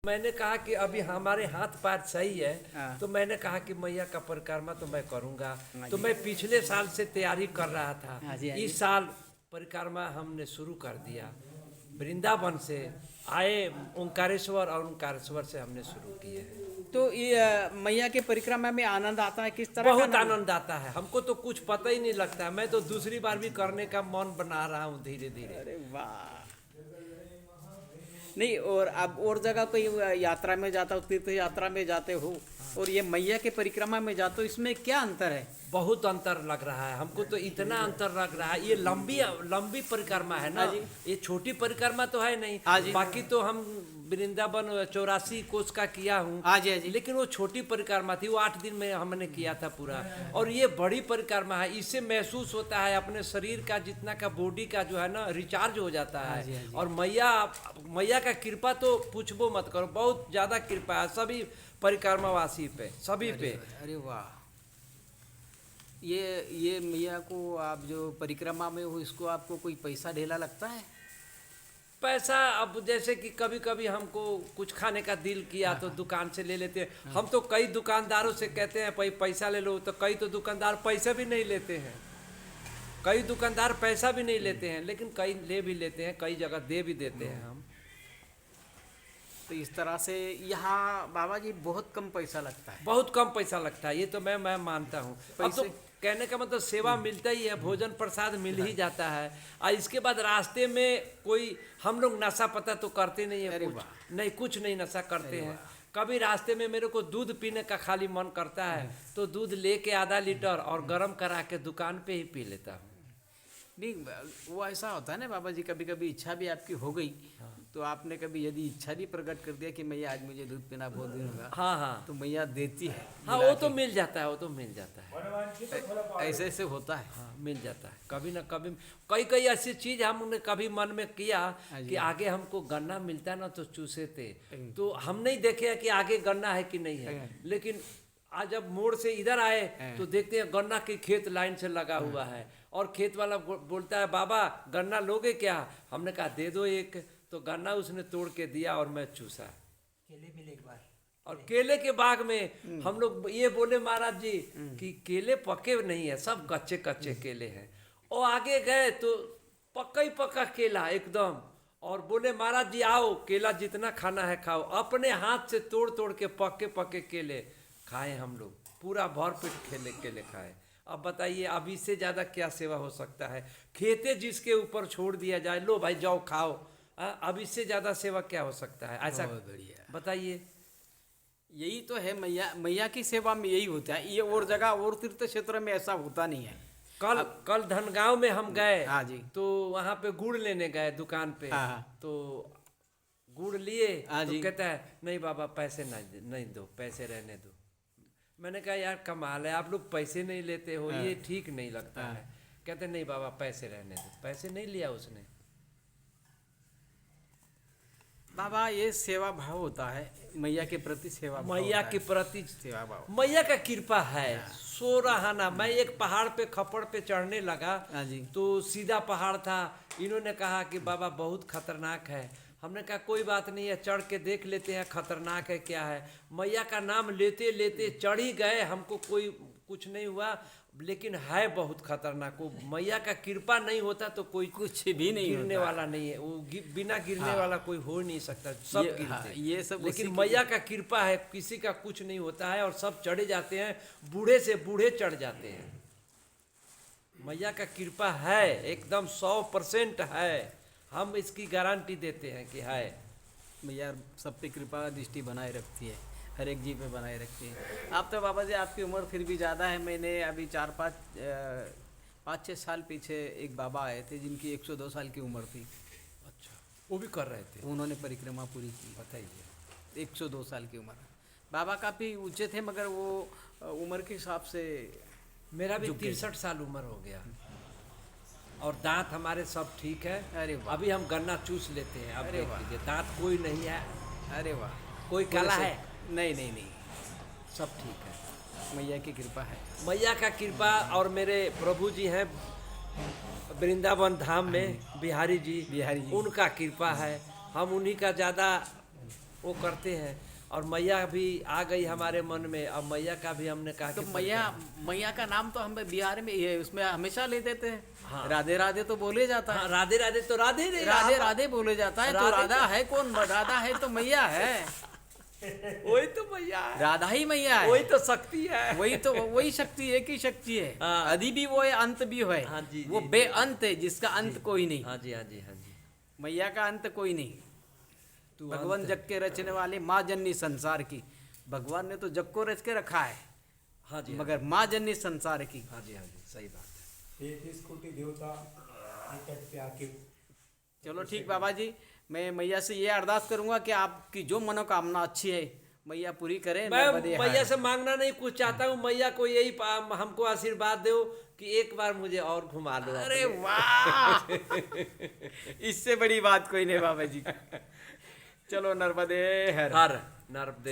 मैंने कहा कि अभी हमारे हाथ पैर सही है। हाँ। तो मैंने कहा कि मैया का परिक्रमा तो मैं करूँगा। हाँ तो जी। मैं पिछले साल से तैयारी कर रहा था। हाँ जी, हाँ जी। इस साल परिक्रमा हमने शुरू कर दिया। वृंदावन से आए ओंकारेश्वर और ओंकारेश्वर से हमने शुरू किए हैं। तो ये मैया के परिक्रमा में आनंद आता है किस तरह का? बहुत आनंद आता है। हमको तो कुछ पता ही नहीं लगता है। मैं तो दूसरी बार भी करने का मन बना रहा हूँ धीरे धीरे। अरे वाह। नहीं, और अब और जगह कोई यात्रा में जाता हो, तीर्थ यात्रा में जाते हो और ये मैया के परिक्रमा में जाते हो, इसमें क्या अंतर है? बहुत अंतर लग रहा है हमको तो। इतना अंतर लग रहा है। ये लंबी लंबी परिक्रमा है ना। हाँ जी। ये छोटी परिक्रमा तो है नहीं। हाँ जी। बाकी तो हम वृंदावन 84 कोस का किया हूँ। हाँ जी, हाँ जी। लेकिन वो छोटी परिक्रमा थी, वो 8 दिन में हमने किया था पूरा। और ये बड़ी परिक्रमा है। इससे महसूस होता है अपने शरीर का जितना का बॉडी का जो है ना रिचार्ज हो जाता हाँ जी, हाँ है। जी। और मैया का कृपा तो पूछबो मत करो, बहुत ज़्यादा कृपा है सभी परिक्रमावासी पे, सभी पे। अरे वाह। ये मैया को आप जो परिक्रमा में हो, इसको आपको कोई पैसा ढेला लगता है? पैसा अब जैसे कि कभी कभी हमको कुछ खाने का दिल किया तो दुकान से ले लेते हैं। हम तो कई दुकानदारों से कहते हैं भाई पैसा ले लो, तो कई तो दुकानदार पैसा भी नहीं लेते हैं। कई दुकानदार पैसा भी नहीं लेते हैं, लेकिन कई ले भी लेते हैं, कई जगह दे भी देते हैं हम। तो इस तरह से यहाँ बाबा जी बहुत कम पैसा लगता है। बहुत कम पैसा लगता है, ये तो मैं मानता हूँ। अब तो पैसे- कहने का मतलब सेवा मिलता ही है, भोजन प्रसाद मिल ही जाता है। और इसके बाद रास्ते में कोई हम लोग नशा पता तो करते नहीं है। अरे कुछ वाह। नहीं, कुछ नहीं नशा करते हैं। कभी रास्ते में मेरे को दूध पीने का खाली मन करता है तो दूध लेके आधा लीटर और गर्म करा के दुकान पे ही पी लेता हूँ। नहीं, वो ऐसा होता है ना बाबा जी, कभी कभी इच्छा भी आपकी हो गई तो आपने कभी यदि इच्छा भी प्रकट कर दिया कि मैया आज मुझे दूध पीना बहुत दिन होगा, हाँ हाँ तो मैया देती है। हाँ, वो तो मिल जाता है, वो तो मिल जाता है। ऐसे ऐसे होता है। हाँ, मिल जाता है कभी ना कभी। कई कई ऐसी चीज हमने कभी मन में किया कि आगे हमको गन्ना मिलता ना तो चूसे थे। तो हम नहीं देखे कि आगे गन्ना है कि नहीं है। लेकिन आज जब मोड़ से इधर आए तो देखते हैं गन्ना के खेत लाइन से लगा हुआ है। और खेत वाला बोलता है बाबा गन्ना लोगे क्या? हमने कहा दे दो एक। तो गन्ना उसने तोड़ के दिया और मैं चूसा। केले मिले एक बार। और केले के बाग में हम लोग ये बोले महाराज जी कि केले पके नहीं है, सब कच्चे कच्चे केले हैं। और आगे गए तो पक्का ही पक्का केला एकदम। और बोले महाराज जी आओ, केला जितना खाना है खाओ। अपने हाथ से तोड़ तोड़ के पक्के पक्के केले खाए हम लोग, पूरा भरपेट केले खाए। अब बताइए अब इससे ज़्यादा क्या सेवा हो सकता है? खेते जिसके ऊपर छोड़ दिया जाए, लो भाई जाओ खाओ। अब इससे ज़्यादा सेवा क्या हो सकता है? ऐसा बहुत बढ़िया। बताइए। यही तो है, मैया की सेवा में यही होता है। ये और जगह और तीर्थ क्षेत्र में ऐसा होता नहीं है। कल धनगांव में हम गए। हाँ जी। तो वहाँ पे गुड़ लेने गए दुकान पे। हाँ, हाँ। तो गुड़ लिए हाँ तो जी। कहता है नहीं बाबा पैसे नहीं दो, पैसे रहने दो। मैंने कहा यार कमाल है, आप लोग पैसे नहीं लेते हो, ये ठीक नहीं लगता है। कहते नहीं बाबा पैसे रहने दो। पैसे नहीं लिया उसने। बाबा ये सेवा भाव होता है, मैया के प्रति सेवा भाव मैया होता के है। प्रति सेवा भाव। मैया का कृपा है। सो रहा ना, मैं एक पहाड़ पे खपड़ पे चढ़ने लगा। हाँ जी। तो सीधा पहाड़ था। इन्होंने कहा कि बाबा बहुत खतरनाक है। हमने कहा कोई बात नहीं है, चढ़ के देख लेते हैं खतरनाक है क्या है। मैया का नाम लेते लेते चढ़ ही गए, हमको कोई कुछ नहीं हुआ। लेकिन है बहुत खतरनाक। वो मैया का कृपा नहीं होता तो कोई कुछ भी नहीं गिरने होता। वाला नहीं है। वो बिना गिरने वाला कोई हो नहीं सकता, सब ये- गिरते हाँ, हैं। ये सब लेकिन उसी की- मैया का कृपा है, किसी का कुछ नहीं होता है और सब चढ़े जाते हैं, बूढ़े से बूढ़े चढ़ जाते हैं। मैया का कृपा है, एकदम 100% है। हम इसकी गारंटी देते हैं कि है। मैया सब पे कृपा दृष्टि बनाए रखती है, हर एक जीव पे बनाए रखती है। आप तो बाबा जी आपकी उम्र फिर भी ज़्यादा है। मैंने अभी 5-6 साल पीछे एक बाबा आए थे जिनकी 102 साल की उम्र थी। अच्छा, वो भी कर रहे थे? उन्होंने परिक्रमा पूरी की। बताइए। 102 साल की उम्र। बाबा काफ़ी ऊंचे थे मगर वो उम्र के हिसाब से मेरा भी झुक गए। 63 साल उम्र हो गया और दांत हमारे सब ठीक है। अरे वाह। अभी हम गन्ना चूस लेते हैं। अब अरे देख वाह। लीजिए, दांत कोई नहीं है, अरे वाह। कोई काला से- है, नहीं नहीं नहीं, सब ठीक है। मैया की कृपा है। मैया का कृपा। और मेरे प्रभु जी हैं वृंदावन धाम में, बिहारी जी, बिहारी जी। उनका कृपा है। हम उन्हीं का ज़्यादा वो करते हैं। और मैया भी आ गई हमारे मन में, अब मैया का भी हमने कहा तो कि मैया का नाम तो हम बिहार में ये उसमें हमेशा ले देते हैं। हाँ। राधे राधे तो बोले जाता है। हाँ, राधे राधे तो राधे नहीं, राधे राधे बोले जाता है। तो राधे- राधा है कौन? राधा है तो मैया है। वही तो मैया है, राधा ही मैया है। वही तो शक्ति है। वही शक्ति है कि शक्ति है। हाँ। आदि भी वो है, अंत भी है। हाँ जी, वो जी, बेअंत है, जिसका अंत कोई नहीं। हाँ जी, हाँ जी, हाँ जी। मैया का अंत कोई नहीं। तू भगवान अंत जग के रचने वाले, माँ जननी संसार की। भगवान ने तो जग को रच के रखा है, हाँ जी, मगर माँ जननी संसार की। हाँ जी, हाँ जी, सही बात है। 33 कोटि देवता निकट पे आके चलो ठीक बाबा जी, मैं मैया से ये अरदास करूंगा कि आपकी जो मनोकामना अच्छी है मैया पूरी करे। मैं नर्मदे मैया हाय। से मांगना नहीं कुछ चाहता हूँ, मैया को यही हमको आशीर्वाद दो कि एक बार मुझे और घुमा लो। अरे अपने। वाह इससे बड़ी बात कोई नहीं बाबा जी। चलो नर्मदे हर। हर नर्मदे।